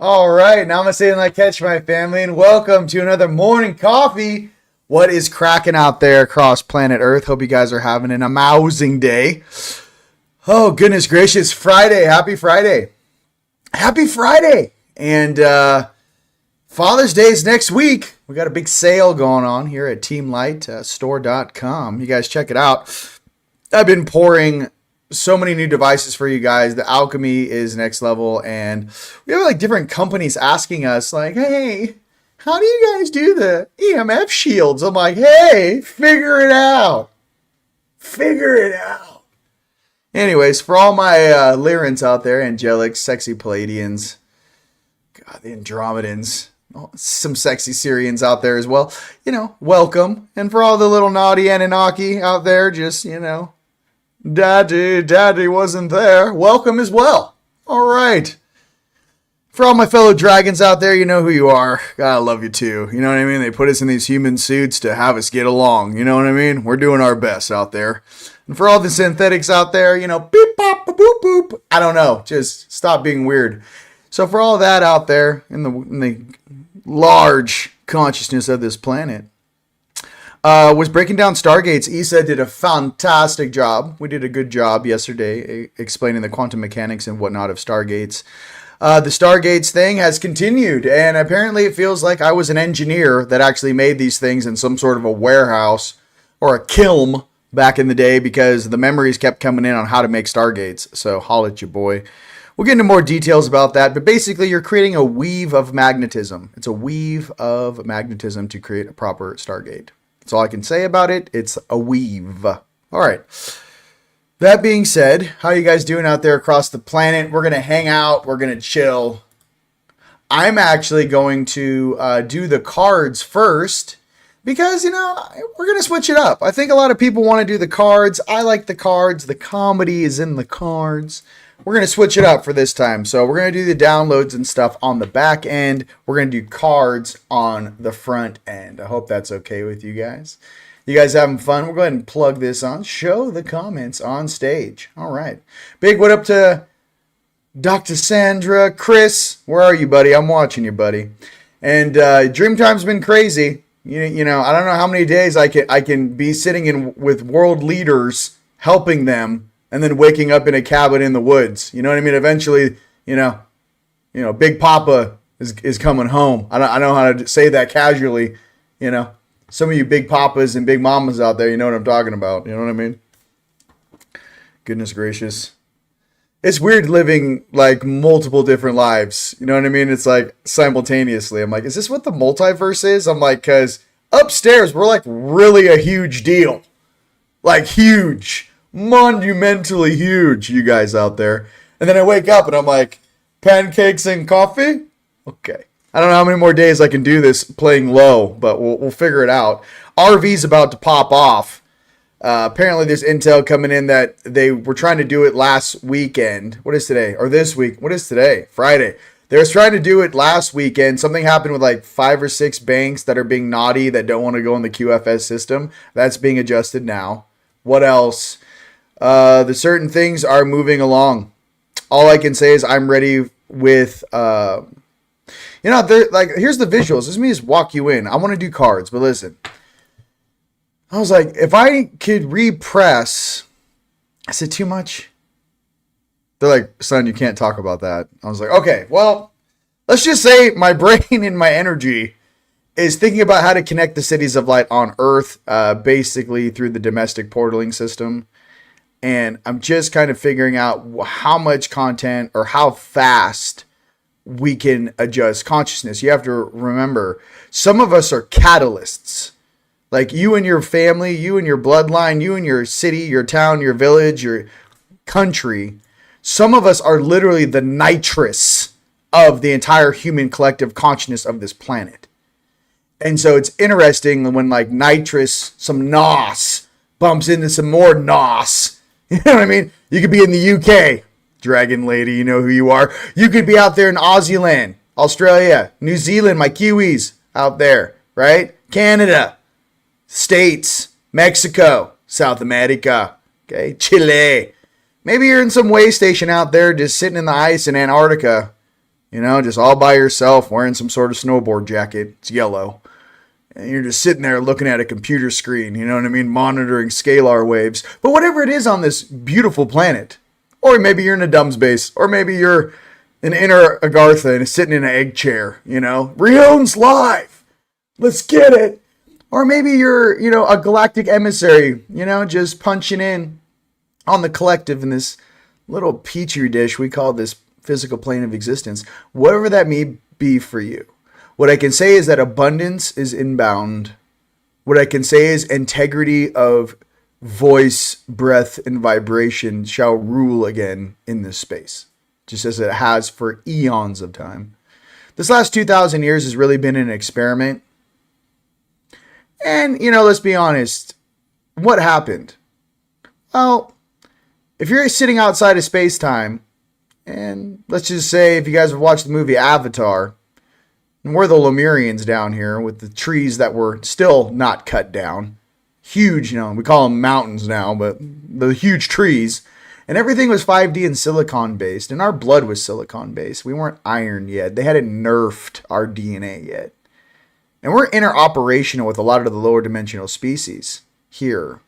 All right, namaste and like catch my family, and welcome to another morning coffee. What is cracking out there across planet Earth? Hope you guys are having an amazing day. Oh, goodness gracious, Friday. Happy Friday. Happy Friday. And Father's Day is next week. We got a big sale going on here at teamlightstore.com. You guys check it out. I've been pouring so many new devices for you guys. The Alchemy is next level, and we have like different companies asking us like, hey, how do you guys do the EMF shields? I'm like, hey, figure it out. Figure it out. Anyways, for all my Lyrans out there, angelic, sexy Palladians, God, the Andromedans, some sexy Syrians out there as well, welcome. And for all the little naughty Anunnaki out there, just, Daddy wasn't there. Welcome as well. All right. For all my fellow dragons out there, you know who you are. God, I love you too. You know what I mean? They put us in these human suits to have us get along. You know what I mean? We're doing our best out there. And for all the synthetics out there, beep, bop, boop, boop. I don't know. Just stop being weird. So for all that out there in the large consciousness of this planet, was breaking down Stargates. Isa did a fantastic job. We did a good job yesterday explaining the quantum mechanics and whatnot of Stargates. The Stargates thing has continued, and apparently it feels like I was an engineer that actually made these things in some sort of a warehouse or a kiln back in the day, because the memories kept coming in on how to make Stargates. So holla at you, boy. We'll get into more details about that, but basically you're creating a weave of magnetism. It's a weave of magnetism to create a proper Stargate. That's all I can say about it. It's a weave. All right. That being said, how are you guys doing out there across the planet? We're going to hang out. We're going to chill. I'm actually going to do the cards first because, we're going to switch it up. I think a lot of people want to do the cards. I like the cards. The comedy is in the cards. We're going to switch it up for this time. So we're going to do the downloads and stuff on the back end. We're going to do cards on the front end. I hope that's okay with you guys. You guys having fun? We'll go ahead and plug this on. Show the comments on stage. All right. Big what up to Dr. Sandra. Chris, where are you, buddy? I'm watching you, buddy. And Dreamtime's been crazy. I don't know how many days I can be sitting with world leaders helping them, and then waking up in a cabin in the woods. You know what I mean? Eventually, Big Papa is coming home. I know how to say that casually. Some of you Big Papas and Big Mamas out there, you know what I'm talking about. You know what I mean? Goodness gracious. It's weird living like multiple different lives. You know what I mean? It's like simultaneously. I'm like, is this what the multiverse is? I'm like, because upstairs, we're like really a huge deal. Like huge. Monumentally huge, you guys out there. And then I wake up and I'm like, pancakes and coffee? Okay. I don't know how many more days I can do this playing low, but we'll figure it out. RV's about to pop off. Apparently there's intel coming in that they were trying to do it last weekend. What is today? Or this week? What is today? Friday. They were trying to do it last weekend. Something happened with like 5 or 6 banks that are being naughty that don't want to go in the QFS system. That's being adjusted now. What else? The certain things are moving along. All I can say is I'm ready with, here's the visuals. This me just walk you in. I want to do cards, but listen. I was like, if I could repress, I said too much. They're like, son, you can't talk about that. I was like, okay, well, let's just say my brain and my energy is thinking about how to connect the cities of light on Earth, basically through the domestic portaling system. And I'm just kind of figuring out how much content or how fast we can adjust consciousness. You have to remember, some of us are catalysts. Like you and your family, you and your bloodline, you and your city, your town, your village, your country. Some of us are literally the nitrous of the entire human collective consciousness of this planet. And so it's interesting when like nitrous, some NOS, bumps into some more NOS. You know what I mean? You could be in the UK, Dragon Lady, you know who you are. You could be out there in Aussie land, Australia, New Zealand, my Kiwis out there, right? Canada, States, Mexico, South America, okay, Chile. Maybe you're in some way station out there just sitting in the ice in Antarctica, just all by yourself wearing some sort of snowboard jacket. It's yellow. And you're just sitting there looking at a computer screen, you know what I mean? Monitoring scalar waves. But whatever it is on this beautiful planet, or maybe you're in a dumb space, or maybe you're an inner Agartha and sitting in an egg chair, Rion's live. Let's get it. Or maybe you're, a galactic emissary, just punching in on the collective in this little petri dish we call this physical plane of existence. Whatever that may be for you. What I can say is that abundance is inbound. What I can say is integrity of voice, breath, and vibration shall rule again in this space, just as it has for eons of time. This last 2,000 years has really been an experiment. And, let's be honest, what happened? Well, if you're sitting outside of space-time, and let's just say if you guys have watched the movie Avatar, and we're the Lemurians down here with the trees that were still not cut down. Huge, we call them mountains now, but the huge trees. And everything was 5D and silicon based, and our blood was silicon based. We weren't iron yet. They hadn't nerfed our DNA yet. And we're interoperational with a lot of the lower dimensional species here.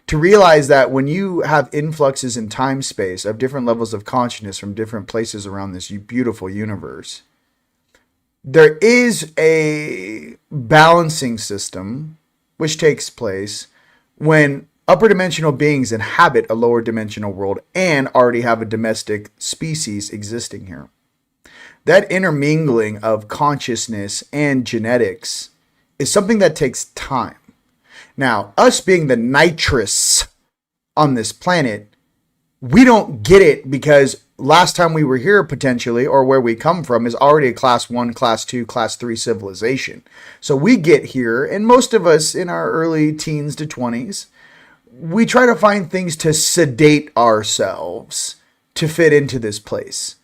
To realize that when you have influxes in time space of different levels of consciousness from different places around this beautiful universe, there is a balancing system which takes place when upper dimensional beings inhabit a lower dimensional world and already have a domestic species existing here. That intermingling of consciousness and genetics is something that takes time. Now, us being the nitrous on this planet, we don't get it because last time we were here potentially, or where we come from, is already a class 1, class 2, class 3 civilization. So we get here, and most of us in our early teens to 20s, we try to find things to sedate ourselves to fit into this place.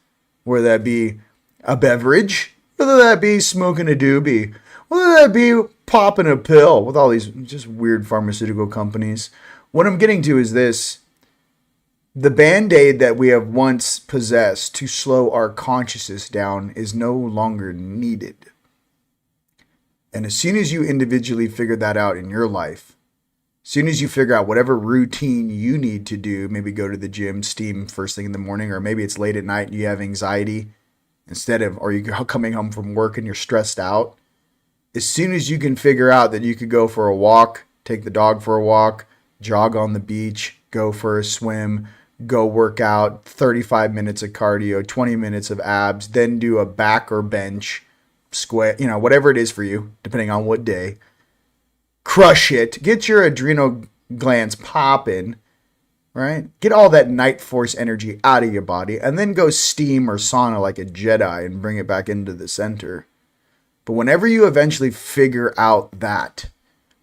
Whether that be a beverage, whether that be smoking a doobie, whether that be popping a pill with all these just weird pharmaceutical companies. What I'm getting to is this. The Band-Aid that we have once possessed to slow our consciousness down is no longer needed. And as soon as you individually figure that out in your life, as soon as you figure out whatever routine you need to do, maybe go to the gym, steam first thing in the morning, or maybe it's late at night and you have anxiety or you're coming home from work and you're stressed out. As soon as you can figure out that you could go for a walk, take the dog for a walk, jog on the beach, go for a swim, go work out, 35 minutes of cardio, 20 minutes of abs, then do a back or bench, squat, whatever it is for you, depending on what day. Crush it. Get your adrenal glands popping, right? Get all that night force energy out of your body, and then go steam or sauna like a Jedi and bring it back into the center. But whenever you eventually figure out that,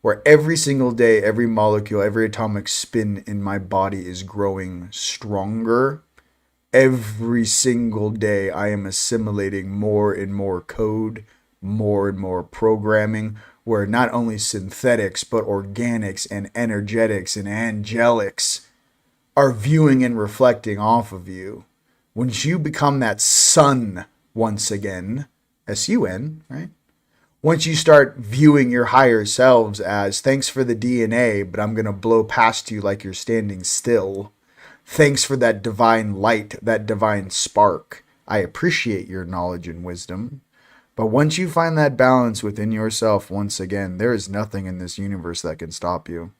where every single day, every molecule, every atomic spin in my body is growing stronger, every single day I am assimilating more and more code, more and more programming, where not only synthetics, but organics and energetics and angelics are viewing and reflecting off of you. Once you become that sun once again, S-U-N, right? Once you start viewing your higher selves as, thanks for the DNA, but I'm going to blow past you like you're standing still. Thanks for that divine light, that divine spark. I appreciate your knowledge and wisdom. But once you find that balance within yourself, once again, there is nothing in this universe that can stop you.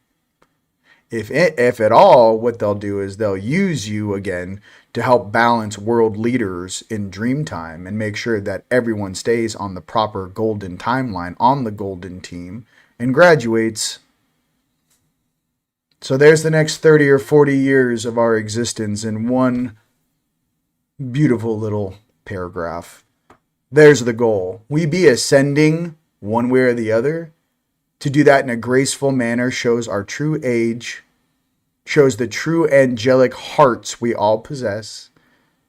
If at all, what they'll do is they'll use you again to help balance world leaders in Dreamtime and make sure that everyone stays on the proper golden timeline, on the golden team, and graduates. So there's the next 30 or 40 years of our existence in one beautiful little paragraph. There's the goal. We be ascending one way or the other. To do that in a graceful manner shows our true age, shows the true angelic hearts we all possess,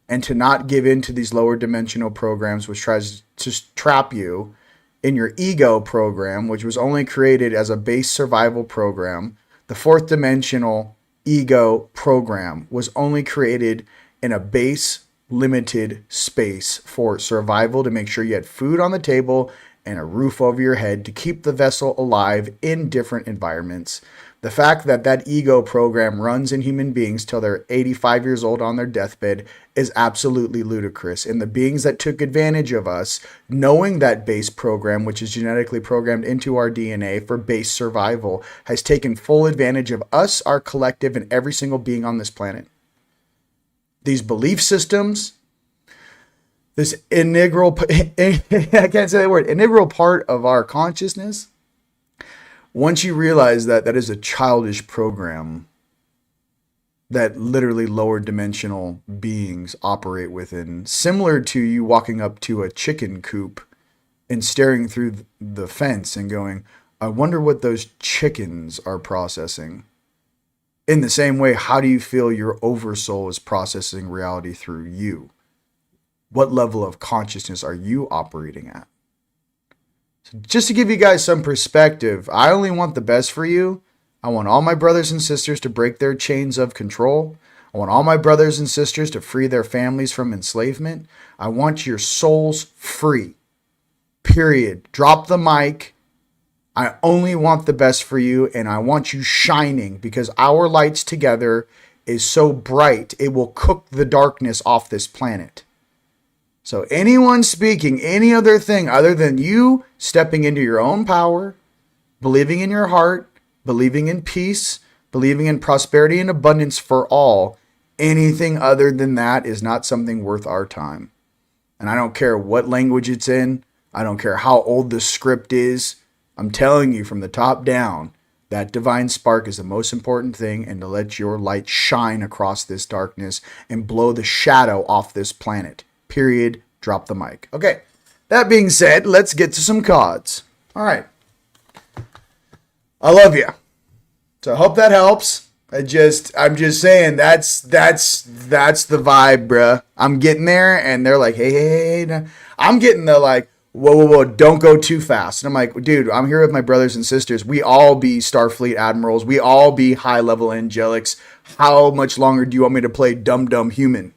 and to not give in to these lower dimensional programs which tries to trap you in your ego program, which was only created as a base survival program. The fourth dimensional ego program was only created in a base limited space for survival to make sure you had food on the table and a roof over your head to keep the vessel alive in different environments. The fact that that ego program runs in human beings till they're 85 years old on their deathbed is absolutely ludicrous. And the beings that took advantage of us, knowing that base program, which is genetically programmed into our DNA for base survival, has taken full advantage of us, our collective, and every single being on this planet. These belief systems, this integral, I can't say that word, integral part of our consciousness. Once you realize that that is a childish program that literally lower dimensional beings operate within, similar to you walking up to a chicken coop and staring through the fence and going, I wonder what those chickens are processing. In the same way, how do you feel your oversoul is processing reality through you? What level of consciousness are you operating at? So just to give you guys some perspective, I only want the best for you. I want all my brothers and sisters to break their chains of control. I want all my brothers and sisters to free their families from enslavement. I want your souls free. Period. Drop the mic. I only want the best for you, and I want you shining, because our lights together is so bright, it will cook the darkness off this planet. So anyone speaking any other thing other than you stepping into your own power, believing in your heart, believing in peace, believing in prosperity and abundance for all, anything other than that is not something worth our time. And I don't care what language it's in. I don't care how old the script is. I'm telling you from the top down, that divine spark is the most important thing, and to let your light shine across this darkness and blow the shadow off this planet. Period. Drop the mic. Okay. That being said, let's get to some cards. All right. I love you. So I hope that helps. I'm just saying that's the vibe, bruh. I'm getting there, and they're like, hey. I'm getting the like, whoa, don't go too fast. And I'm like, dude, I'm here with my brothers and sisters. We all be Starfleet admirals. We all be high-level angelics. How much longer do you want me to play dumb human?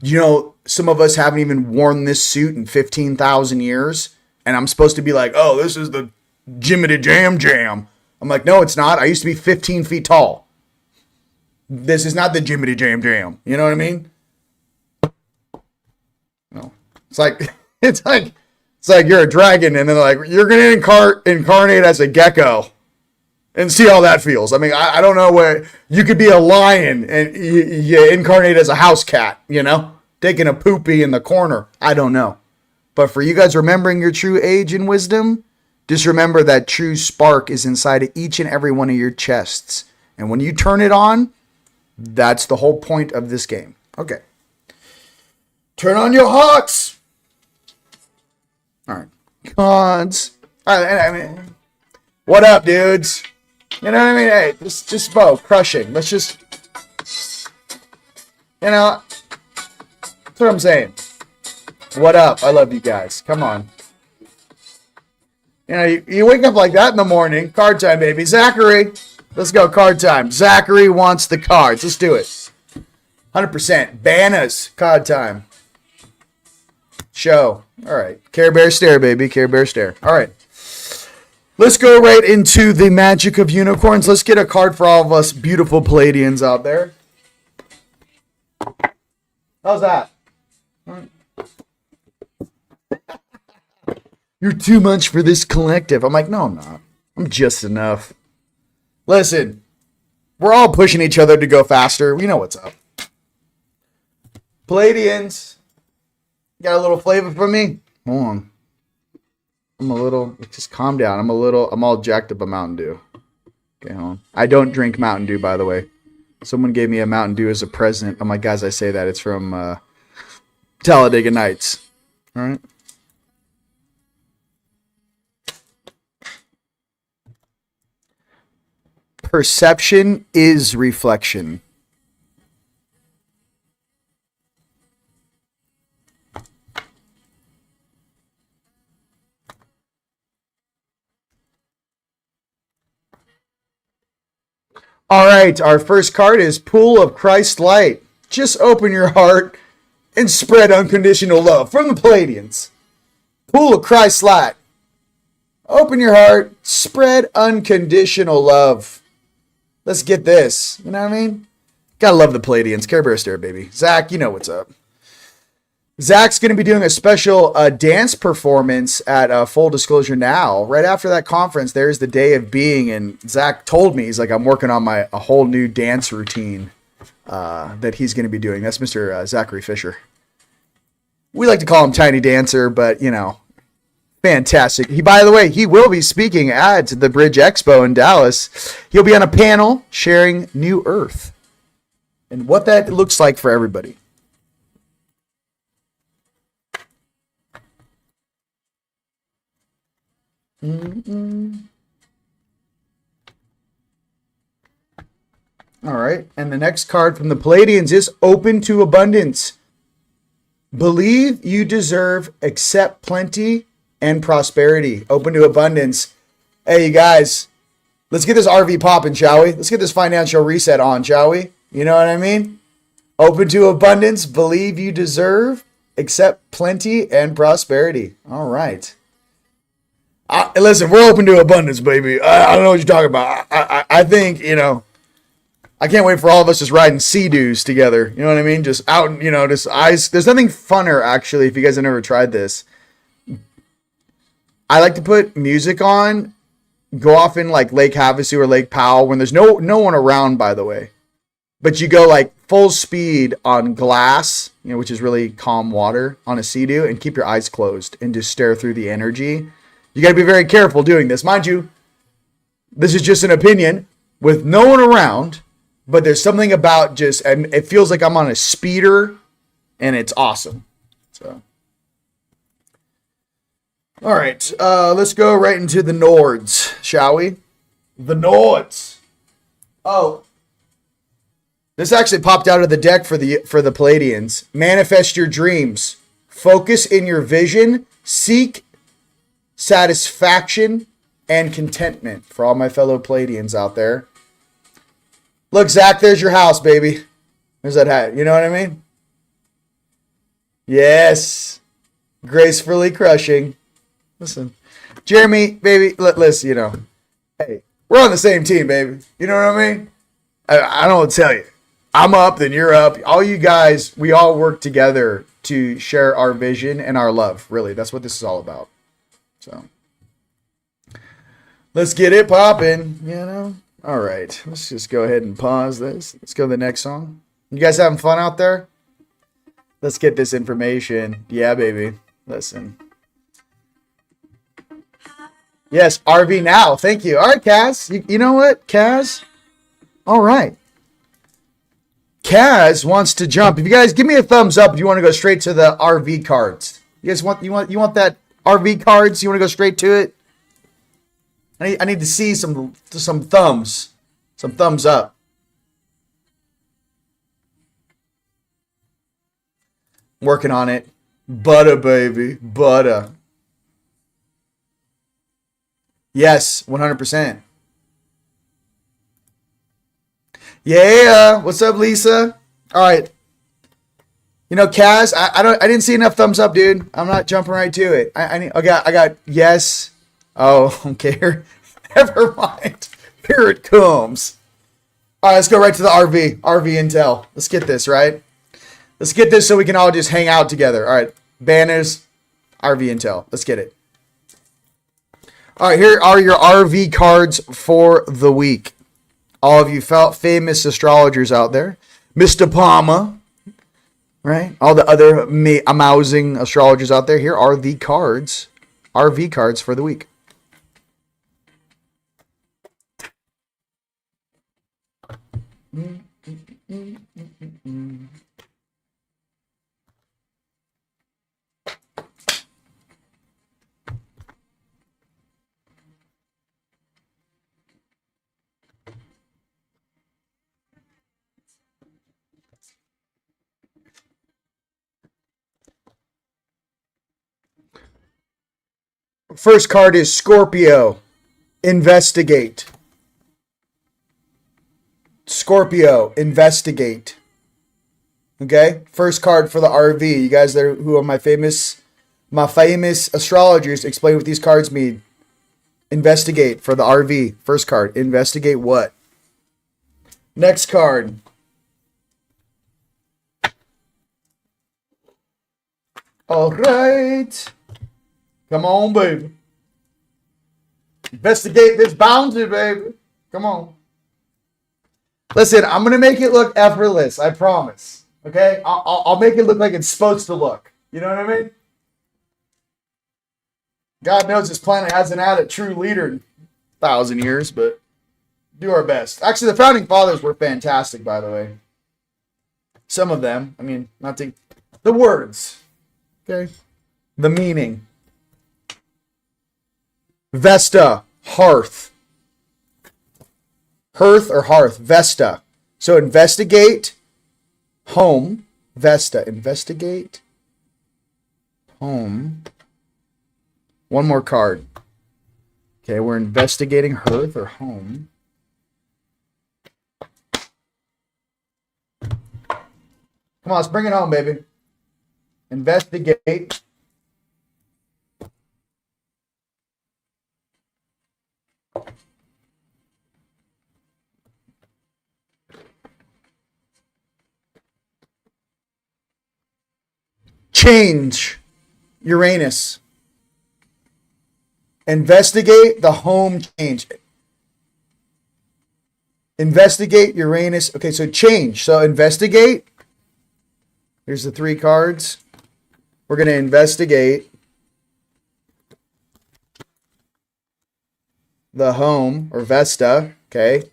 You know, some of us haven't even worn this suit in 15,000 years. And I'm supposed to be like, oh, this is the Jiminy Jam. I'm like, no, it's not. I used to be 15 feet tall. This is not the Jiminy Jam. You know what I mean? No. It's like you're a dragon, and then like, you're going to incarnate as a gecko and see how that feels. I mean, I don't know where you could be a lion and you incarnate as a house cat, you know, taking a poopy in the corner. I don't know. But for you guys remembering your true age and wisdom, just remember that true spark is inside of each and every one of your chests. And when you turn it on, that's the whole point of this game. Okay. Turn on your hearts. All right. Cons. All right. I mean, what up, dudes? You know what I mean? Hey, just Bo, crushing. Let's just, you know, that's what I'm saying. What up? I love you guys. Come on. You know, you wake up like that in the morning. Card time, baby. Zachary. Let's go, card time. Zachary wants the cards. Let's do it. 100%. Bananas. Card time. Show. All right. Care Bear Stare, baby. Care Bear Stare. All right. Let's go right into the magic of unicorns. Let's get a card for all of us beautiful Palladians out there. How's that? All right. You're too much for this collective. I'm like, no, I'm not. I'm just enough. Listen, we're all pushing each other to go faster. We know what's up. Palladians. Got a little flavor for me? Hold on. Just calm down. I'm all jacked up on Mountain Dew. Okay, hold on. I don't drink Mountain Dew, by the way. Someone gave me a Mountain Dew as a present. I'm like, guys, I say that. It's from Talladega Nights. All right. Perception is reflection. All right, our first card is Pool of Christ Light. Just open your heart and spread unconditional love from the Palladians. Pool of Christ light. Open your heart. Spread unconditional love. Let's get this. You know what I mean? Gotta love the Palladians. Care Bear Stare, baby. Zach, you know what's up. Zach's going to be doing a special dance performance at Full Disclosure Now. Right after that conference, there's the Day of Being. And Zach told me, he's like, I'm working on a whole new dance routine that he's going to be doing. That's Mr. Zachary Fisher. We like to call him Tiny Dancer, but, you know, fantastic. By the way, he will be speaking at the Bridge Expo in Dallas. He'll be on a panel sharing New Earth and what that looks like for everybody. All right. And the next card from the Palladians is Open to Abundance. Believe you deserve, accept plenty and prosperity. Open to abundance. Hey, you guys, let's get this RV popping, shall we? Let's get this financial reset on, shall we? You know what I mean? Open to abundance. Believe you deserve, accept plenty and prosperity. All right. Listen, we're open to abundance, baby. I don't know what you're talking about. I think, you know, I can't wait for all of us just riding Sea-Doos together. You know what I mean? Just out, you know, just eyes. There's nothing funner, actually, if you guys have never tried this. I like to put music on, go off in like Lake Havasu or Lake Powell when there's no one around, by the way. But you go like full speed on glass, you know, which is really calm water on a Sea-Doo, and keep your eyes closed and just stare through the energy. You got to be very careful doing this. Mind you, this is just an opinion with no one around, but there's something about just, it feels like I'm on a speeder and it's awesome. So, all right, let's go right into the Nords, shall we? The Nords. Oh, this actually popped out of the deck for the Palladians. Manifest your dreams. Focus in your vision. Seek satisfaction and contentment for all my fellow Palladians out there. Look, Zach, there's your house, baby. There's that hat. You know what I mean? Yes. Gracefully crushing. Listen, Jeremy, baby, listen, you know, hey, we're on the same team, baby. You know what I mean? I don't know what to tell you. I'm up, then you're up. All you guys, we all work together to share our vision and our love. Really, that's what this is all about. So let's get it popping, you know. All right, let's just go ahead and pause this. Let's go to the next song. You guys having fun out there? Let's get this information. Yeah, baby. Listen. Yes, RV now. Thank you. All right, Kaz. You know what, Kaz? All right. Kaz wants to jump. If you guys give me a thumbs up if you want to go straight to the RV cards. You guys want that RV cards? You want to go straight to it? I need to see some thumbs. Some thumbs up. Working on it. Butter, baby. Butter. Yes, 100%. Yeah. What's up, Lisa? All right. You know, Kaz, I didn't see enough thumbs up, dude. I'm not jumping right to it. I got yes. Oh, okay. Never mind. Here it comes. All right, let's go right to the RV intel. Let's get this, right? Let's get this so we can all just hang out together. All right, banners, RV intel. Let's get it. All right, here are your RV cards for the week. All of you famous astrologers out there. Mr. Palmer, right? All the other amousing astrologers out there. Here are the cards, RV cards for the week. First card is Scorpio. Investigate. Scorpio, investigate. Okay, first card for the RV. You guys there who are my famous astrologers, explain what these cards mean. Investigate for the RV. First card. Investigate what? Next card. All right. Come on, baby. Investigate this boundary, baby. Come on. Listen, I'm going to make it look effortless. I promise. Okay? I'll make it look like it's supposed to look. You know what I mean? God knows this planet hasn't had a true leader in 1,000 years, but do our best. Actually, the founding fathers were fantastic, by the way. Some of them. I mean, not the words. Okay? The meaning. Vesta, hearth. Hearth or hearth, Vesta. So investigate, home, Vesta. Investigate, home. One more card. Okay, we're investigating hearth or home. Come on, let's bring it home, baby. Investigate. Change, Uranus. Investigate the home change. Investigate Uranus. Okay, so change. So investigate. Here's the 3 cards. We're going to investigate the home or Vesta, okay?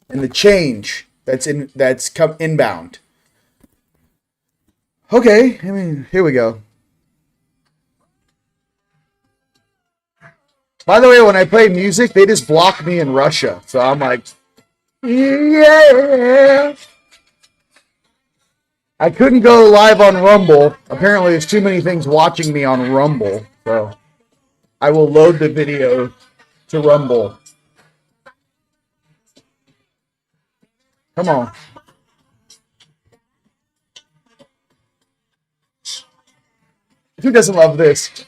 And the change that's come inbound. Okay, I mean, here we go. By the way, when I play music, they just block me in Russia. So I'm like, yeah. I couldn't go live on Rumble. Apparently, there's too many things watching me on Rumble. So I will load the video to Rumble. Come on. Who doesn't love this?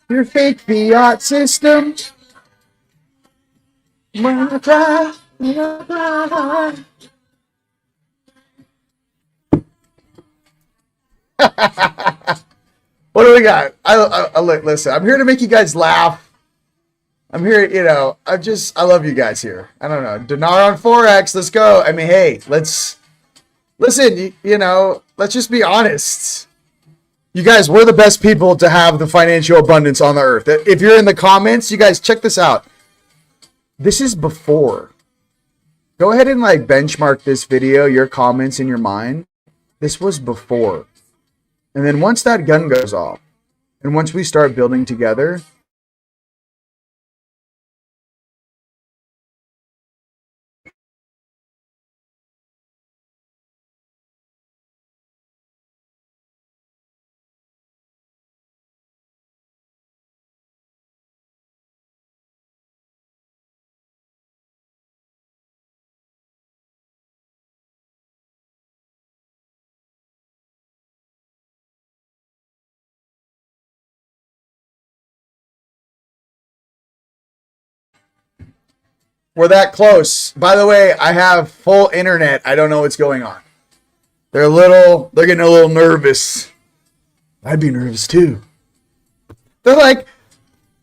Your fake fiat system. What do we got? I listen, I'm here to make you guys laugh. I'm here, I love you guys here. I don't know. Dinar on Forex, let's go. I mean, hey, listen, let's just be honest. You guys, we're the best people to have the financial abundance on the earth. If you're in the comments, you guys check this out. This is before. Go ahead and benchmark this video, your comments in your mind. This was before. And then once that gun goes off, and once we start building together, we're that close. By the way, I have full internet. I don't know what's going on. They're getting a little nervous. I'd be nervous too. They're like,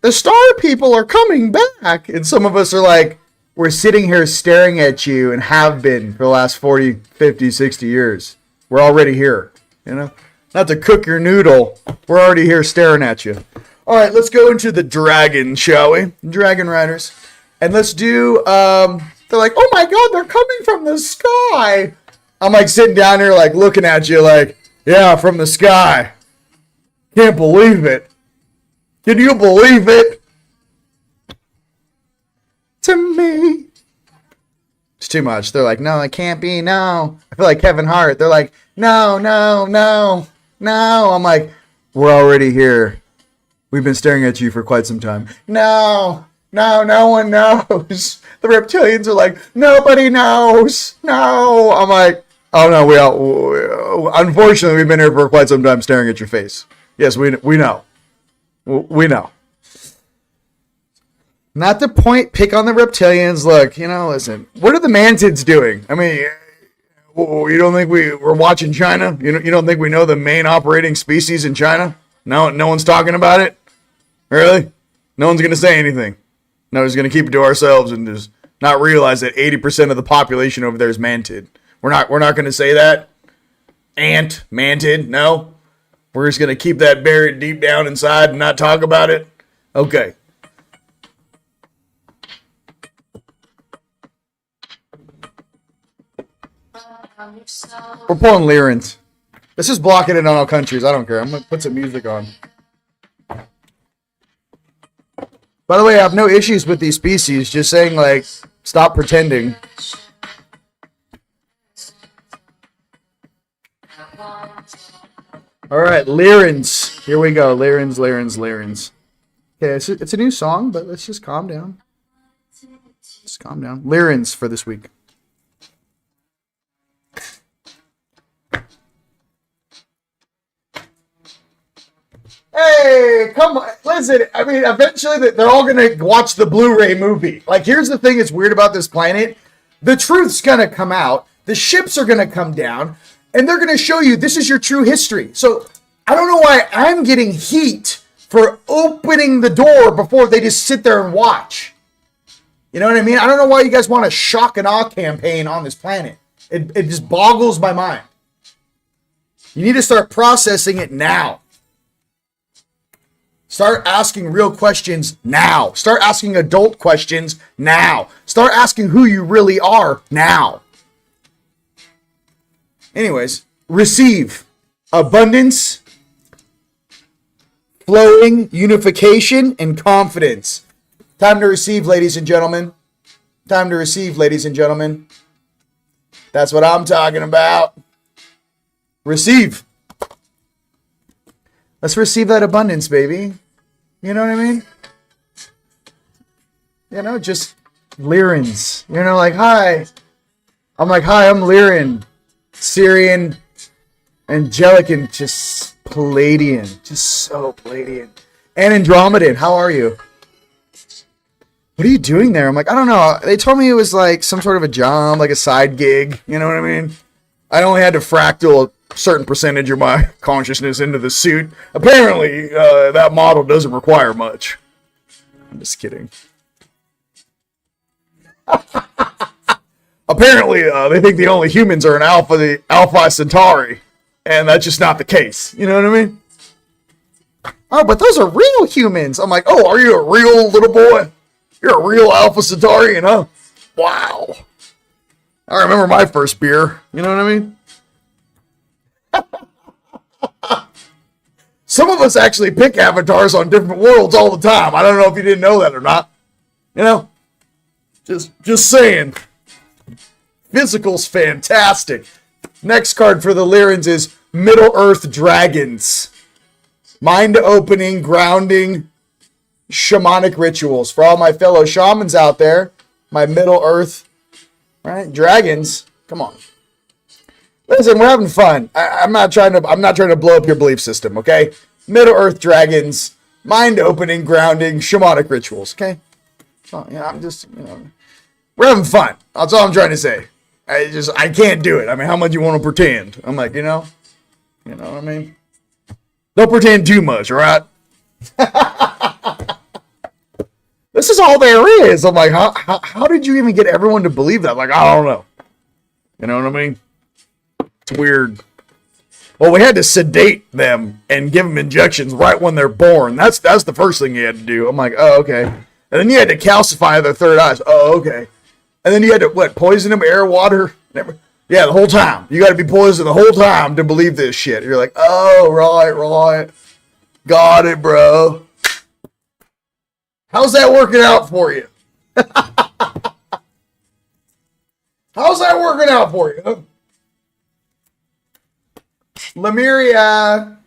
the star people are coming back. And some of us are like, we're sitting here staring at you and have been for the last 40, 50, 60 years. We're already here, Not to cook your noodle. We're already here staring at you. All right, let's go into the dragon, shall we? Dragon riders. And let's do, they're like, oh my God, they're coming from the sky. I'm sitting down here looking at you yeah, from the sky. Can't believe it. Can you believe it? To me. It's too much. They're like, no, it can't be, no. I feel like Kevin Hart. They're like, no. I'm like, we're already here. We've been staring at you for quite some time. No. No, no one knows. The reptilians are like, nobody knows. No. I'm like, oh no, unfortunately, we've been here for quite some time staring at your face. Yes, we know. We know. Not to pick on the reptilians. Look, listen, what are the mantids doing? I mean, you don't think we're watching China? You don't think we know the main operating species in China? No one's talking about it? Really? No one's going to say anything. No, we're just going to keep it to ourselves and just not realize that 80% of the population over there is mantid. We're not going to say that. Mantid, no. We're just going to keep that buried deep down inside and not talk about it. Okay. We're pulling Lyrans. Let's just block it in on all countries. I don't care. I'm going to put some music on. By the way, I have no issues with these species. Just saying, like, stop pretending. All right, Lyrans. Here we go. Lyrans. Okay, it's a new song, but let's just calm down. Just calm down. Lyrans for this week. Hey, come on. Listen, I mean, eventually they're all going to watch the Blu-ray movie. Like, here's the thing that's weird about this planet. The truth's going to come out. The ships are going to come down. And they're going to show you this is your true history. So, I don't know why I'm getting heat for opening the door before they just sit there and watch. You know what I mean? I don't know why you guys want a shock and awe campaign on this planet. It just boggles my mind. You need to start processing it now. Start asking real questions now. Start asking adult questions now. Start asking who you really are now. Anyways, receive abundance, flowing, unification, and confidence. Time to receive, ladies and gentlemen. Time to receive, ladies and gentlemen. That's what I'm talking about. Receive. Let's receive that abundance, baby. You know what I mean? Just Lyrans. Like, hi. I'm like, hi, I'm Lyran. Syrian, angelic, and just Palladian. Just so Palladian. And Andromedan, how are you? What are you doing there? I'm like, I don't know. They told me it was like some sort of a job, like a side gig. You know what I mean? I only had to fractal a certain percentage of my consciousness into the suit. Apparently, that model doesn't require much. I'm just kidding. Apparently, they think the only humans are the Alpha Centauri. And that's just not the case. You know what I mean? Oh, but those are real humans. I'm like, oh, are you a real little boy? You're a real Alpha Centaurian, huh? Wow. I remember my first beer. You know what I mean? Some of us actually pick avatars on different worlds all the time. I don't know if you didn't know that or not. Just saying. Physical's fantastic. Next card for the Lyrans is Middle-earth Dragons. Mind-opening, grounding, shamanic rituals. For all my fellow shamans out there, my Middle-earth, right? Dragons. Come on. Listen, we're having fun. I'm not trying to blow up your belief system, okay? Middle-earth Dragons, mind-opening, grounding, shamanic rituals, okay? So, I'm just, we're having fun. That's all I'm trying to say. I can't do it. I mean, how much you want to pretend? I'm like, you know what I mean? Don't pretend too much, all right? This is all there is. I'm like, how did you even get everyone to believe that? Like, I don't know. You know what I mean? It's weird. Well, we had to sedate them and give them injections right when they're born. That's the first thing you had to do. I'm like, oh, okay. And then you had to calcify their third eyes. Oh, okay. And then you had to, poison them, air, water? Yeah, the whole time. You got to be poisoned the whole time to believe this shit. You're like, oh, right. Got it, bro. How's that working out for you? How's that working out for you? Lemuria.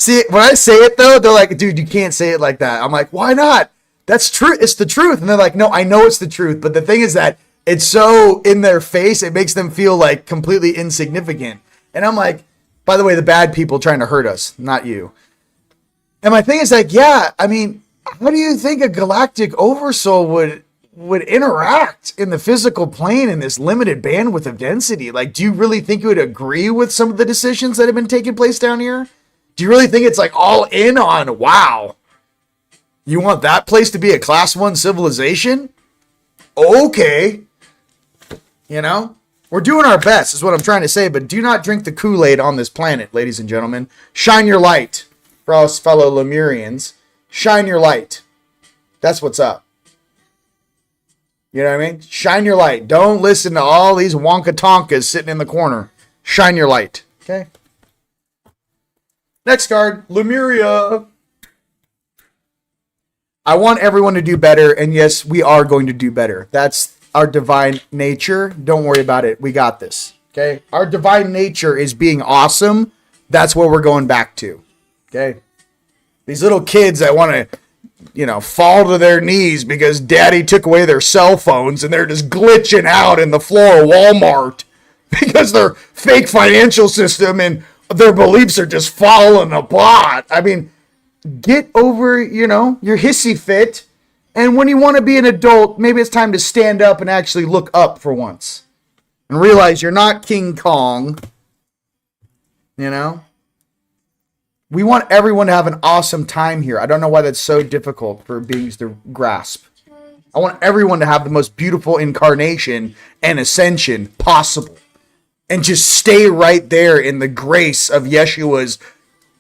See, when I say it though, they're like, dude, you can't say it like that. I'm like, why not? That's true. It's the truth. And they're like, no, I know it's the truth. But the thing is that it's so in their face, it makes them feel like completely insignificant. And I'm like, by the way, the bad people trying to hurt us, not you. And my thing is like, yeah, I mean, how do you think a galactic oversoul would interact in the physical plane in this limited bandwidth of density? Like, do you really think you would agree with some of the decisions that have been taking place down here? Do you really think it's like all in on, wow, you want that place to be a class 1 civilization? Okay. You know, we're doing our best is what I'm trying to say, but do not drink the Kool-Aid on this planet, ladies and gentlemen. Shine your light for us fellow Lemurians. Shine your light. That's what's up. You know what I mean? Shine your light. Don't listen to all these Wonka Tonkas sitting in the corner. Shine your light. Okay? Next card, Lemuria. I want everyone to do better, and yes, we are going to do better. That's our divine nature. Don't worry about it. We got this. Okay? Our divine nature is being awesome. That's what we're going back to. Okay? These little kids that want to, you know, fall to their knees because daddy took away their cell phones and they're just glitching out in the floor of Walmart because their fake financial system and their beliefs are just falling apart. I mean, get over, you know, your hissy fit. And when you want to be an adult, maybe it's time to stand up and actually look up for once and realize you're not King Kong. You know? We want everyone to have an awesome time here. I don't know why that's so difficult for beings to grasp. I want everyone to have the most beautiful incarnation and ascension possible. And just stay right there in the grace of Yeshua's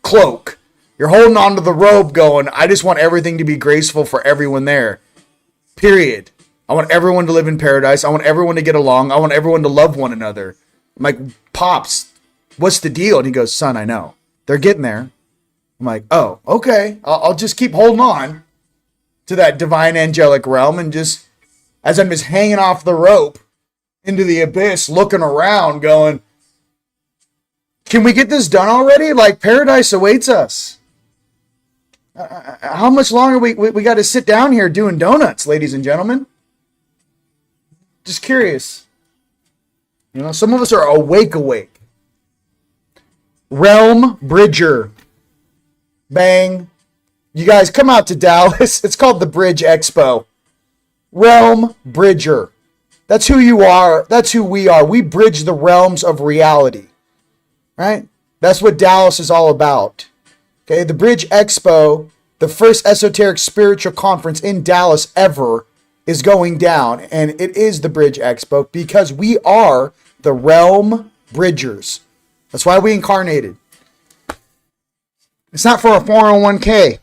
cloak. You're holding on to the robe going, I just want everything to be graceful for everyone there. Period. I want everyone to live in paradise. I want everyone to get along. I want everyone to love one another. I'm like, Pops, what's the deal? And he goes, son, I know. They're getting there. I'm like, oh, okay. I'll just keep holding on to that divine angelic realm and just, as I'm just hanging off the rope into the abyss, looking around going, can we get this done already? Like, paradise awaits us. How much longer we got to sit down here doing donuts, ladies and gentlemen? Just curious. You know, some of us are awake. Realm Bridger. Bang. You guys come out to Dallas. It's called the Bridge Expo. Realm Bridger. That's who you are. That's who we are. We bridge the realms of reality. Right? That's what Dallas is all about. Okay, the Bridge Expo, the first esoteric spiritual conference in Dallas ever, is going down. And it is the Bridge Expo because we are the Realm Bridgers. That's why we incarnated. It's not for a 401k.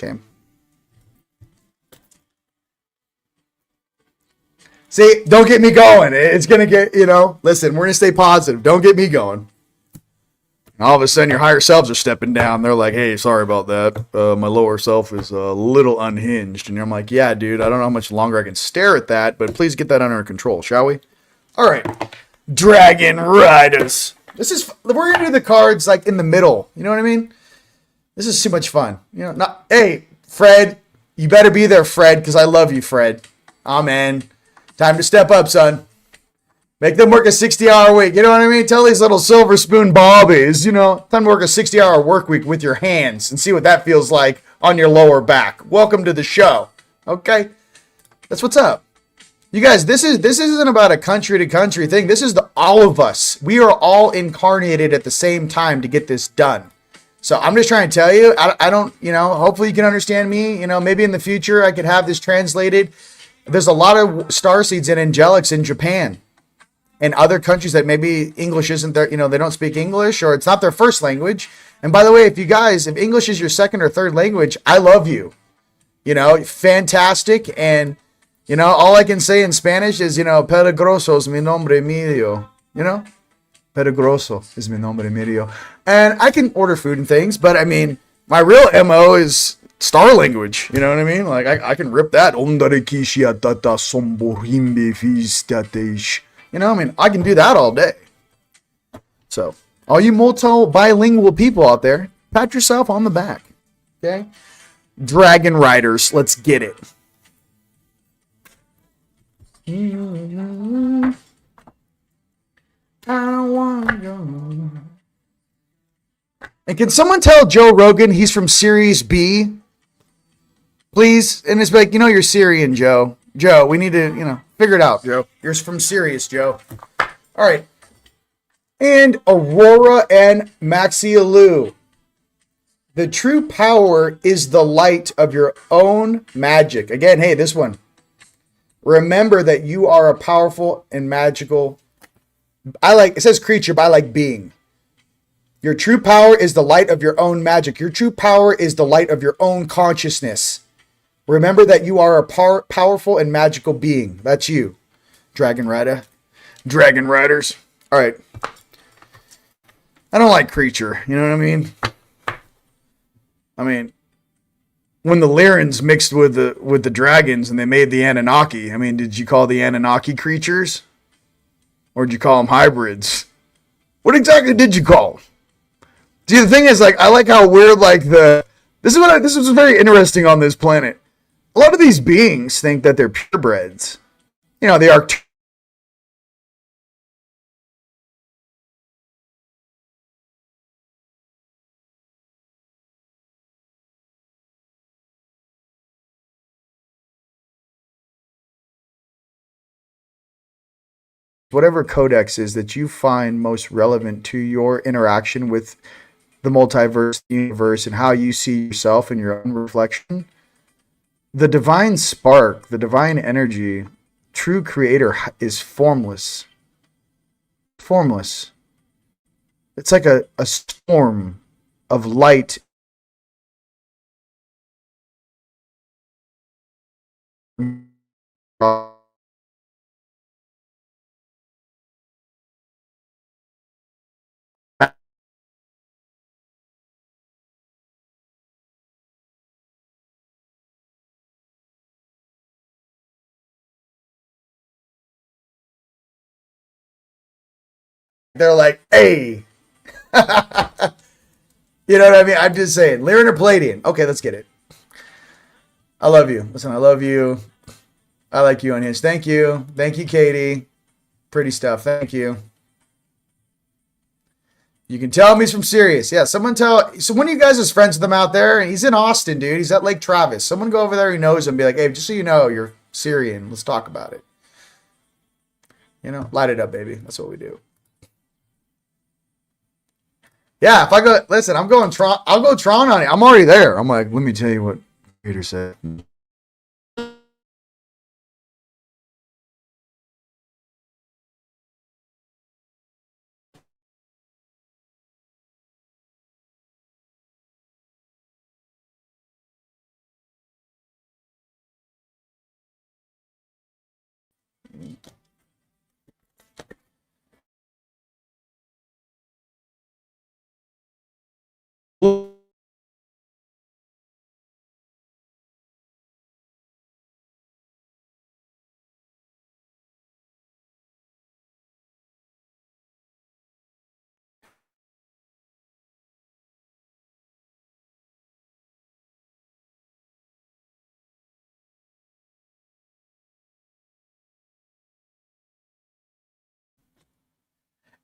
Okay. See, don't get me going. It's going to get, you know, listen, we're going to stay positive. Don't get me going. And all of a sudden, your higher selves are stepping down. They're like, hey, sorry about that. My lower self is a little unhinged. And I'm like, yeah, dude, I don't know how much longer I can stare at that, but please get that under control, shall we? All right. Dragon Riders. We're going to do the cards like in the middle. You know what I mean? This is too much fun. You know, hey, Fred, you better be there, Fred, because I love you, Fred. Amen. Time to step up, son. Make them work a 60-hour week. You know what I mean? Tell these little silver spoon bobbies, you know, time to work a 60-hour work week with your hands and see what that feels like on your lower back. Welcome to the show. Okay? That's what's up. You guys, this isn't about a country to country thing. This is all of us. We are all incarnated at the same time to get this done. So I'm just trying to tell you, I don't, you know, hopefully you can understand me. You know, maybe in the future I could have this translated. There's a lot of starseeds and angelics in Japan and other countries that maybe English isn't their, you know, they don't speak English or it's not their first language. And by the way, if English is your second or third language, I love you. You know, fantastic. And, you know, all I can say in Spanish is, you know, peligroso es mi nombre medio. You know? Peligroso es mi nombre medio. And I can order food and things, but I mean, my real MO is star language. You know what I mean? Like, I can rip that. You know, I mean, I can do that all day. So, all you multi-bilingual people out there, Pat yourself on the back. Okay? Dragon Riders, let's get it. I don't want to go. And can someone tell Joe Rogan he's from Series B? Please? And it's like, you're Syrian, Joe. Joe, we need to, figure it out, Joe. You're from Sirius, Joe. All right. And Aurora and Maxialu. The true power is the light of your own magic. Again, hey, this one. Remember that you are a powerful and magical. It says creature, but I like being. Your true power is the light of your own magic. Your true power is the light of your own consciousness. Remember that you are a powerful and magical being. That's you, Dragon Rider. Dragon Riders. All right. I don't like creature. You know what I mean? When the Lyrans mixed with the dragons and they made the Anunnaki, did you call the Anunnaki creatures? Or did you call them hybrids? What exactly did you call them? See, the thing is, I like how weird, this is very interesting on this planet. A lot of these beings think that they're purebreds. They are whatever codex is that you find most relevant to your interaction with the multiverse, the universe, and how you see yourself and your own reflection. The divine spark, the divine energy, true creator is formless. Formless. It's like a storm of light. They're like, hey. You know what I mean? I'm just saying. Lyran or Palladian? Okay, let's get it. I love you. Listen, I love you. I like you on Hinge. Thank you. Thank you, Katie. Pretty stuff. Thank you. You can tell him he's from Sirius. Yeah, so one of you guys is friends with him out there. He's in Austin, dude. He's at Lake Travis. Someone go over there who knows him. Be like, hey, just so you know, you're Syrian. Let's talk about it. Light it up, baby. That's what we do. Yeah, if I go, listen, I'm going Tron. I'll go Tron on it. I'm already there. I'm like, let me tell you what Peter said.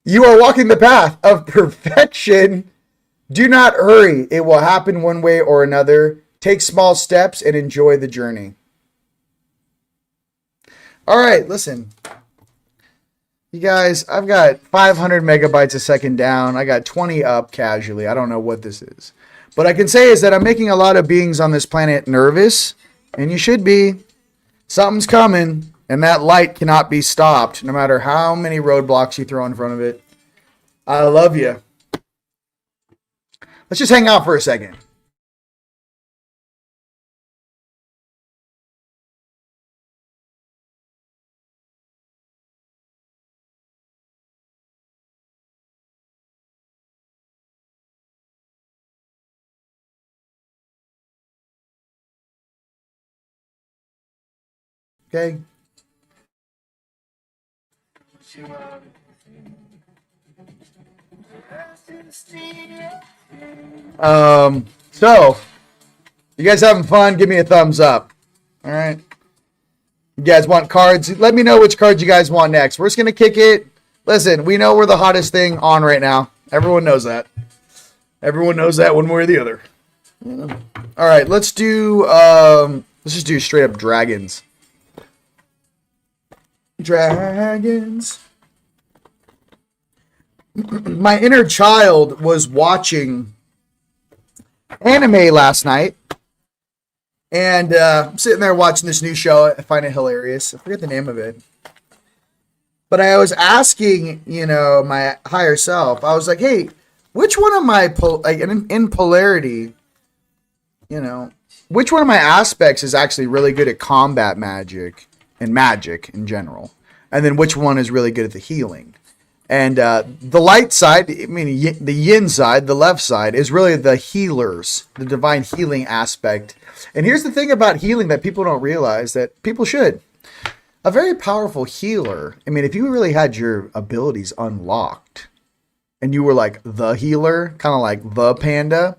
You are walking the path of perfection. Do not hurry. It will happen one way or another. Take small steps and enjoy the journey. All right, listen. You guys, I've got 500 megabytes a second down. I got 20 up casually. I don't know what this is. What I can say is that I'm making a lot of beings on this planet nervous, and you should be. Something's coming, and that light cannot be stopped, no matter how many roadblocks you throw in front of it. I love you. Let's just hang out for a second. Okay? So you guys having fun? Give me a thumbs up. All right. You guys want cards? Let me know which cards you guys want next. We're just gonna kick it. Listen, we know we're the hottest thing on right now. Everyone knows that. Everyone knows that one way or the other. All right, let's just do straight up dragons. Dragons. My inner child was watching anime last night, and I'm sitting there watching this new show. I find it hilarious. I forget the name of it, but I was asking, my higher self. I was like, "Hey, which one of my in polarity, which one of my aspects is actually really good at combat magic and magic in general, and then which one is really good at the healing?" And the light side, I mean, the yin side, the left side, is really the healers, the divine healing aspect. And here's the thing about healing that people don't realize, that people should. A very powerful healer, I mean, if you really had your abilities unlocked and you were like the healer, kind of like the panda.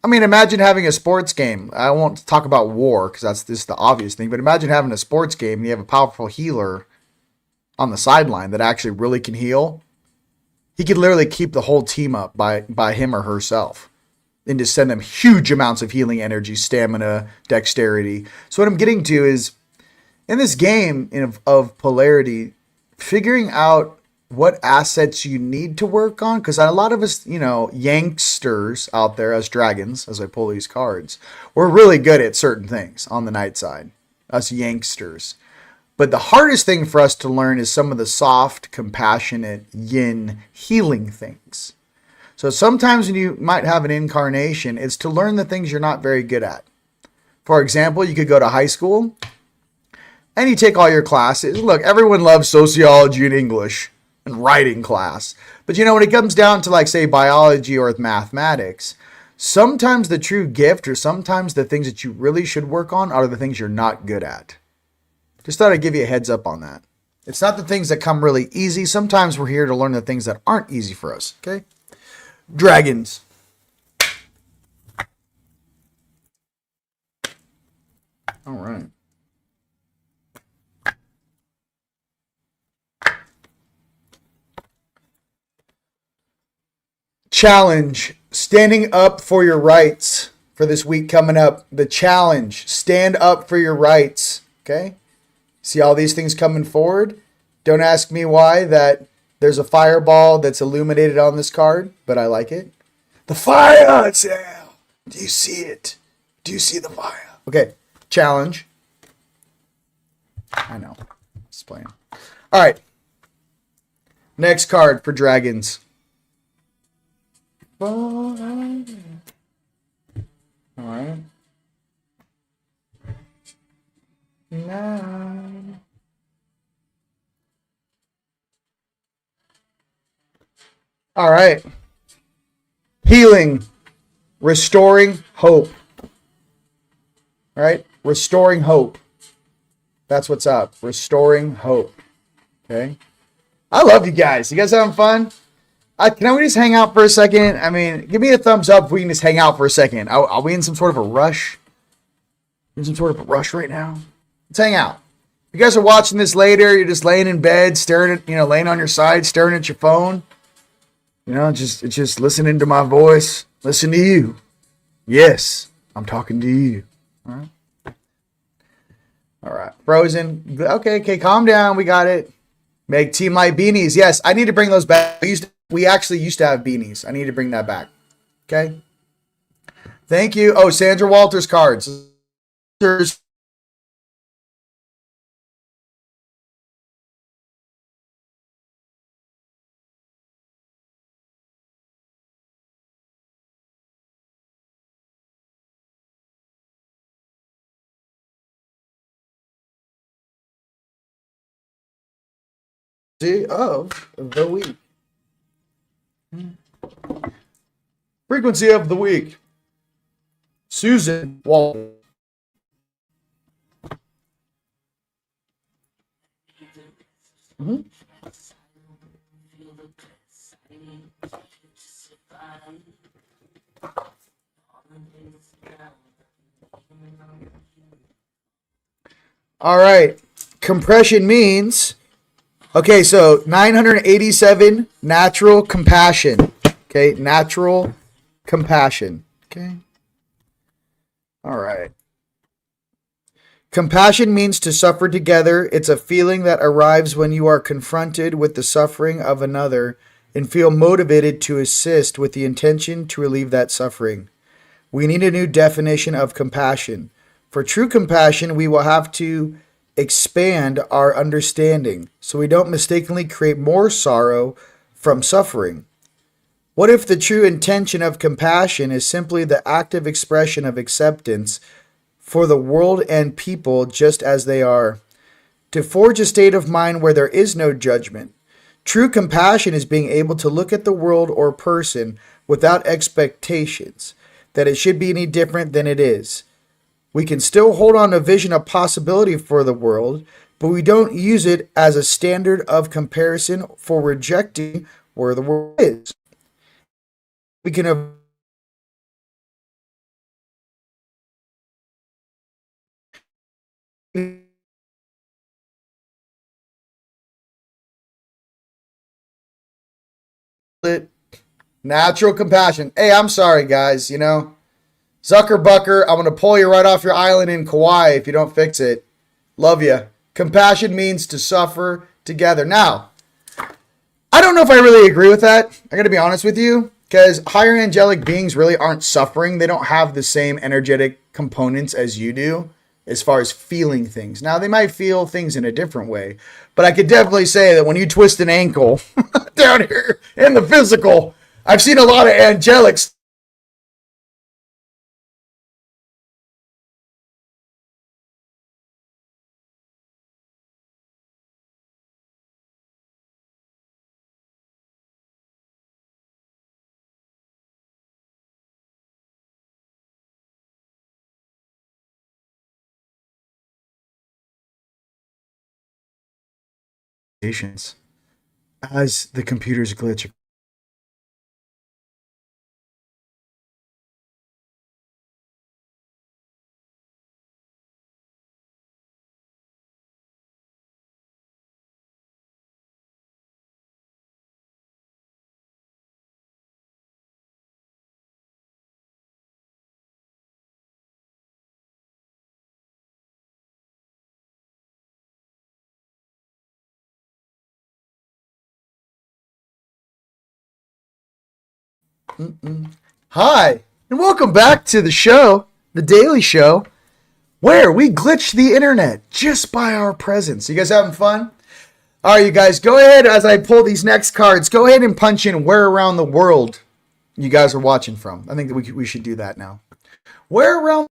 I mean, imagine having a sports game. I won't talk about war because that's just the obvious thing, but imagine having a sports game and you have a powerful healer on the sideline that actually really can heal. He could literally keep the whole team up by him or herself and just send them huge amounts of healing energy, stamina, dexterity. So what I'm getting to is, in this game of polarity, figuring out what assets you need to work on, because a lot of us, youngsters out there as dragons, as I pull these cards, we're really good at certain things on the night side, us youngsters. But the hardest thing for us to learn is some of the soft, compassionate, yin, healing things. So sometimes when you might have an incarnation, it's to learn the things you're not very good at. For example, you could go to high school and you take all your classes. Look, everyone loves sociology and English and writing class. But when it comes down to, like, say, biology or mathematics, sometimes the true gift, or sometimes the things that you really should work on, are the things you're not good at. Just thought I'd give you a heads up on that. It's not the things that come really easy. Sometimes we're here to learn the things that aren't easy for us. Okay? Dragons. All right. Challenge. Standing up for your rights for this week coming up. The challenge. Stand up for your rights. Okay? See all these things coming forward? Don't ask me why that there's a fireball that's illuminated on this card, but I like it. The fire, Sal! Do you see it? Do you see the fire? Okay, challenge. I know. Just playing. All right. Next card for dragons. All right. Nine. All right. Healing. Restoring hope. All right. Restoring hope. That's what's up. Restoring hope. Okay. I love you guys. You guys having fun? Can we just hang out for a second? I mean, give me a thumbs up if we can just hang out for a second. Are we in some sort of a rush? In some sort of a rush right now? Let's hang out. If you guys are watching this later, you're just laying in bed, staring at, laying on your side, staring at your phone. Just listening to my voice. Listen to you. Yes, I'm talking to you. All right. All right. Frozen. Okay, calm down. We got it. Make Team Light beanies. Yes, I need to bring those back. We actually used to have beanies. I need to bring that back. Okay. Thank you. Oh, Sandra Walters cards. Of the week. Frequency of the week. Susan Walters. All right. Compression means, okay, so 987 natural compassion. Okay, natural compassion. Okay. All right. Compassion means to suffer together. It's a feeling that arrives when you are confronted with the suffering of another and feel motivated to assist with the intention to relieve that suffering. We need a new definition of compassion. For true compassion, we will have to expand our understanding so we don't mistakenly create more sorrow from suffering. What if the true intention of compassion is simply the active expression of acceptance for the world and people just as they are? To forge a state of mind where there is no judgment. True compassion is being able to look at the world or person without expectations that it should be any different than it is. We can still hold on to a vision of possibility for the world, but we don't use it as a standard of comparison for rejecting where the world is. We can avoid it. Natural compassion. Hey, I'm sorry, guys. Zuckerbucker, I'm going to pull you right off your island in Kauai if you don't fix it. Love you. Compassion means to suffer together. Now, I don't know if I really agree with that. I got to be honest with you, because higher angelic beings really aren't suffering. They don't have the same energetic components as you do as far as feeling things. Now, they might feel things in a different way, but I could definitely say that when you twist an ankle down here in the physical, I've seen a lot of angelics. As the computers glitch. Hi, and welcome back to the show, The Daily Show, where we glitch the internet just by our presence. You guys having fun? All right, you guys, go ahead as I pull these next cards. Go ahead and punch in where around the world you guys are watching from. I think that we should do that now. Where around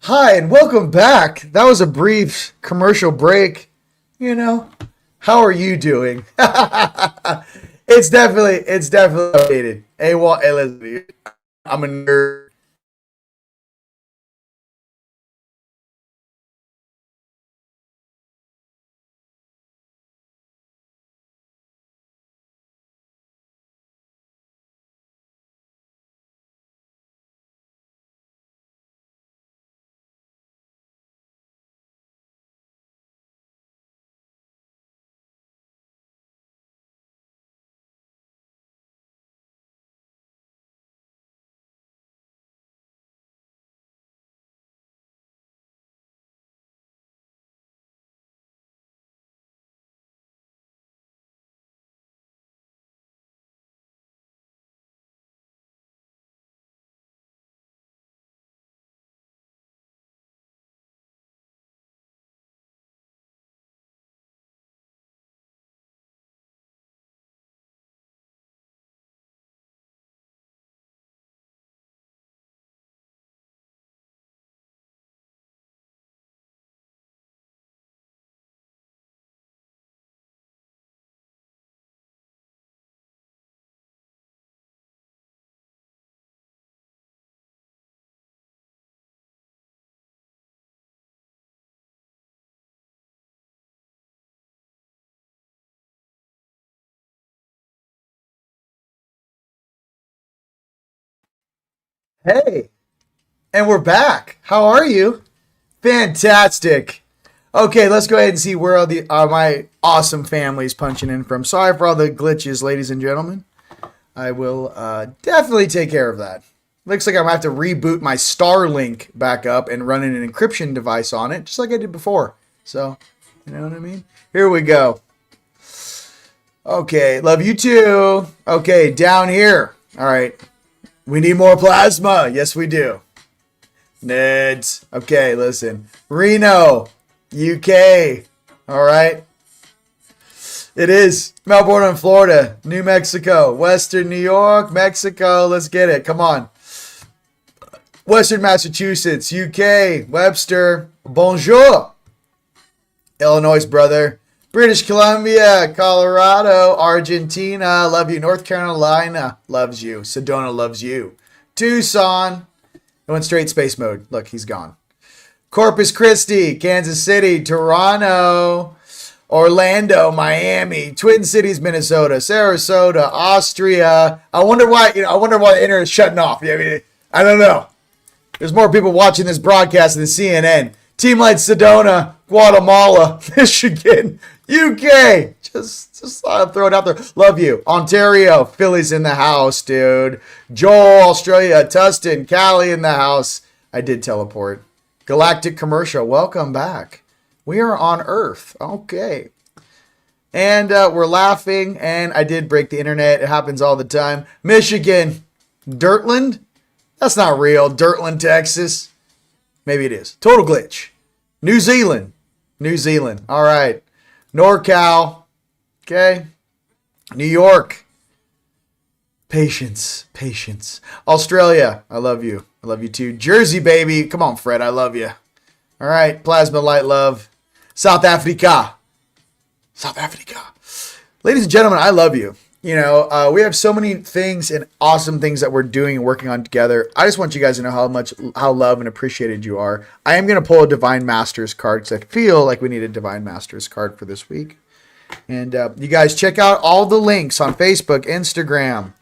Hi, and welcome back. That was a brief commercial break. You know, how are you doing? It's definitely updated. Hey, well, hey, Leslie, I'm a nerd. Hey, and we're back. How are you? Fantastic. Okay, let's go ahead and see where all the my awesome family's punching in from. Sorry for all the glitches, ladies and gentlemen. I will definitely take care of that. Looks like I'm going to have to reboot my Starlink back up and run an encryption device on it, just like I did before. So, you know what I mean? Here we go. Okay, love you too. Okay, down here. All right. We need more plasma. Yes, we do. Neds. Okay, listen. Reno, UK. All right. It is Melbourne and Florida, New Mexico, Western New York, Mexico. Let's get it. Come on. Western Massachusetts, UK, Webster. Bonjour. Illinois, brother. British Columbia, Colorado, Argentina, love you. North Carolina loves you. Sedona loves you. Tucson, it went straight space mode. Look, he's gone. Corpus Christi, Kansas City, Toronto, Orlando, Miami, Twin Cities, Minnesota, Sarasota, Austria. I wonder why the internet is shutting off. I don't know. There's more people watching this broadcast than CNN. Team Light Sedona, Guatemala, Michigan, UK. Just throw it out there. Love you. Ontario, Philly's in the house, dude. Joel, Australia, Tustin, Cali in the house. I did teleport. Galactic Commercial, welcome back. We are on Earth. Okay. And we're laughing, and I did break the internet. It happens all the time. Michigan, Dirtland? That's not real. Dirtland, Texas. Maybe it is. Total glitch. New Zealand. All right. NorCal. Okay. New York. Patience. Australia. I love you. I love you too. Jersey, baby. Come on, Fred. I love you. All right. Plasma Light Love. South Africa. Ladies and gentlemen, I love you. We have so many things and awesome things that we're doing and working on together. I just want you guys to know how loved and appreciated you are. I am going to pull a Divine Masters card because I feel like we need a Divine Masters card for this week. And you guys check out all the links on Facebook, Instagram,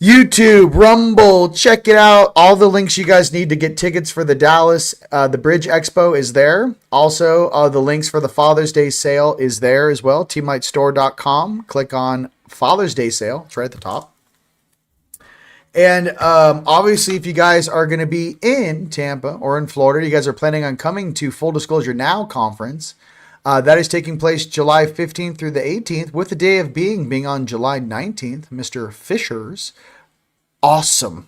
YouTube, Rumble. Check it out. All the links you guys need to get tickets for the Dallas, the Bridge Expo is there. Also, the links for the Father's Day sale is there as well. teamlightstore.com. Click on Father's Day sale. It's right at the top. And obviously, if you guys are going to be in Tampa or in Florida, you guys are planning on coming to Full Disclosure Now conference. That is taking place July 15th through the 18th, with the day of being on July 19th. Mr. Fisher's awesome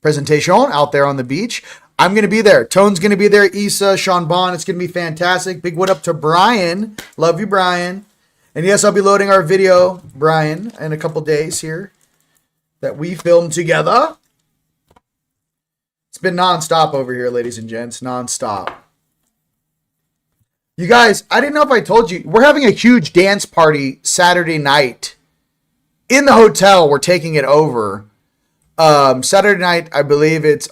presentation out there on the beach. I'm going to be there. Tone's going to be there. Issa, Sean Bond. It's going to be fantastic. Big what up to Brian. Love you, Brian. And yes, I'll be loading our video, Brian, in a couple days here that we filmed together. It's been nonstop over here, ladies and gents. Nonstop. You guys, I didn't know if I told you, we're having a huge dance party Saturday night in the hotel. We're taking it over. Saturday night, I believe it's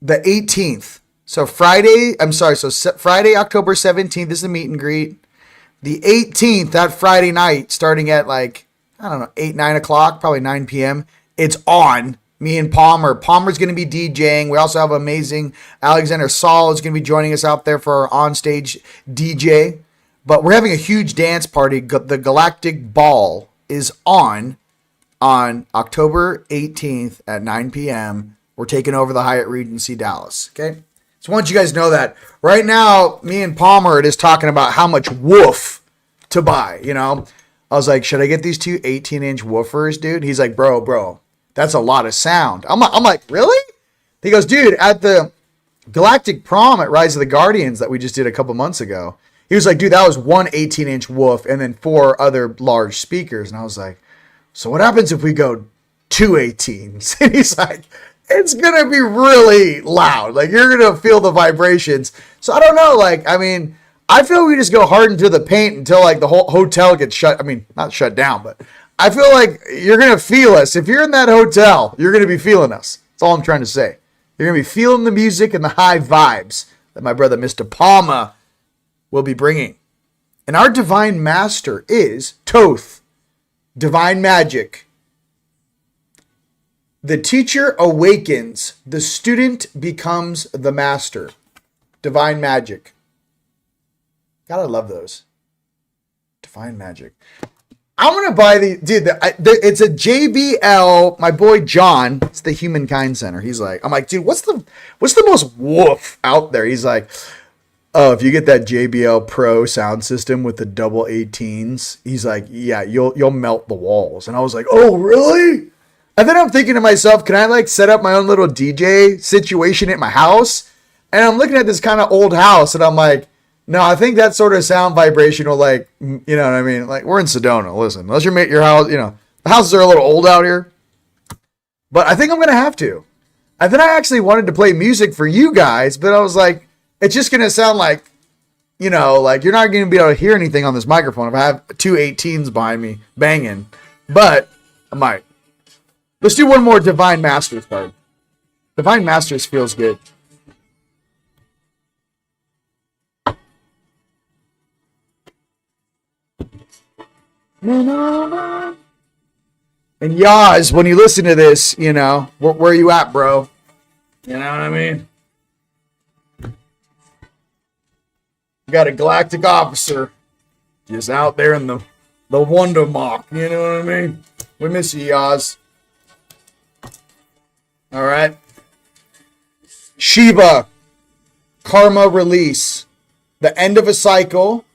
the 18th. So Friday, October 17th is the meet and greet. The 18th, that Friday night, starting at 8, 9 o'clock, probably 9 p.m., it's on. Me and Palmer. Palmer's going to be DJing. We also have amazing Alexander Saul is going to be joining us out there for our onstage DJ. But we're having a huge dance party. The Galactic Ball is on October 18th at 9 p.m. We're taking over the Hyatt Regency Dallas. Okay? So I want you guys to know that. Right now, me and Palmer are just talking about how much woof to buy. I was like, should I get these two 18-inch woofers, dude? He's like, bro. That's a lot of sound. I'm like, really? He goes, dude, at the Galactic Prom at Rise of the Guardians that we just did a couple months ago, he was like, dude, that was one 18-inch woof and then 4 other large speakers. And I was like, so what happens if we go 2 18s? And he's like, it's going to be really loud. Like, you're going to feel the vibrations. So I don't know. I feel we just go hard into the paint until the whole hotel gets shut. Not shut down, but I feel like you're going to feel us. If you're in that hotel, you're going to be feeling us. That's all I'm trying to say. You're going to be feeling the music and the high vibes that my brother, Mr. Palma, will be bringing. And our divine master is Toth. Divine magic. The teacher awakens. The student becomes the master. Divine magic. Gotta love those. Divine magic. I'm going to buy it's a JBL. My boy John, it's the Humankind Center. He's like, I'm like, dude, what's the most woof out there? He's like, oh, if you get that JBL Pro sound system with the double 18s, he's like, yeah, you'll melt the walls. And I was like, oh, really? And then I'm thinking to myself, can I like set up my own little DJ situation at my house? And I'm looking at this kind of old house and I'm like, no, I think that sort of sound vibration will like, you know what I mean? Like we're in Sedona. Listen, unless your house, you know, the houses are a little old out here. But I think I'm going to have to. And then I actually wanted to play music for you guys, but I was like, it's just going to sound like, you know, like you're not going to be able to hear anything on this microphone if I have two 18s behind me banging. But I might. Let's do one more Divine Masters card. Divine Masters feels good. And Yaz, when you listen to this, you know, where are you at, bro? You know what I mean? You got a galactic officer just out there in the Wonder Mock. You know what I mean? We miss you, Yaz. All right. Shiva, karma release. The end of a cycle.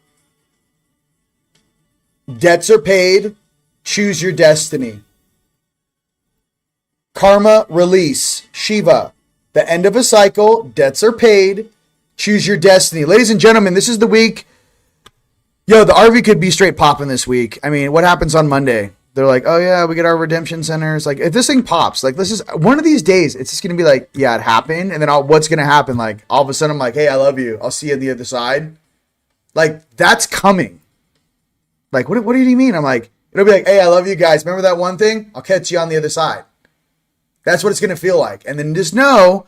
Debts are paid. Choose your destiny. Karma release. Shiva. The end of a cycle. Debts are paid. Choose your destiny. Ladies and gentlemen, this is the week. Yo, the RV could be straight popping this week. I mean, what happens on Monday? They're like, oh yeah, we get our redemption centers. Like, if this thing pops, like, this is one of these days, it's just going to be like, yeah, it happened. And then what's going to happen? Like, all of a sudden, I'm like, hey, I love you. I'll see you on the other side. Like, that's coming. Like, what do you mean? I'm like, it'll be like, hey, I love you guys. Remember that one thing? I'll catch you on the other side. That's what it's going to feel like. And then just know,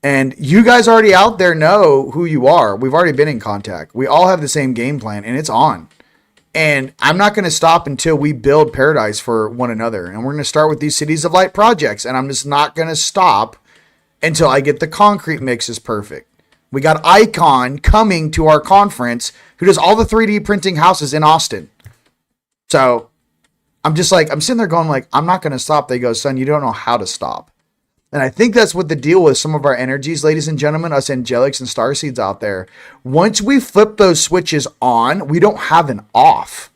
and you guys already out there know who you are. We've already been in contact. We all have the same game plan, and it's on. And I'm not going to stop until we build paradise for one another. And we're going to start with these Cities of Light projects. And I'm just not going to stop until I get the concrete mixes perfect. We got Icon coming to our conference who does all the 3D printing houses in Austin. So I'm just like, I'm sitting there going like, I'm not going to stop. They go, son, you don't know how to stop. And I think that's what the deal with some of our energies, ladies and gentlemen, us angelics and starseeds out there. Once we flip those switches on, we don't have an off.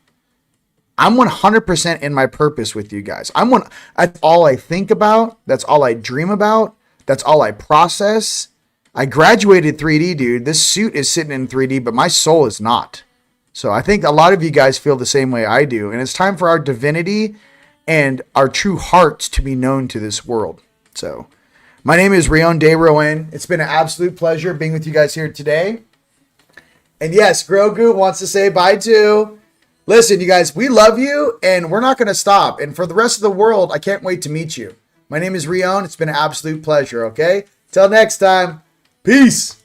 I'm 100% in my purpose with you guys. That's all I think about. That's all I dream about. That's all I process. I graduated 3D, dude. This suit is sitting in 3D, but my soul is not. So I think a lot of you guys feel the same way I do. And it's time for our divinity and our true hearts to be known to this world. So my name is Rion de Rowan. It's been an absolute pleasure being with you guys here today. And yes, Grogu wants to say bye too. Listen, you guys, we love you and we're not going to stop. And for the rest of the world, I can't wait to meet you. My name is Rion. It's been an absolute pleasure, okay? Till next time. Peace.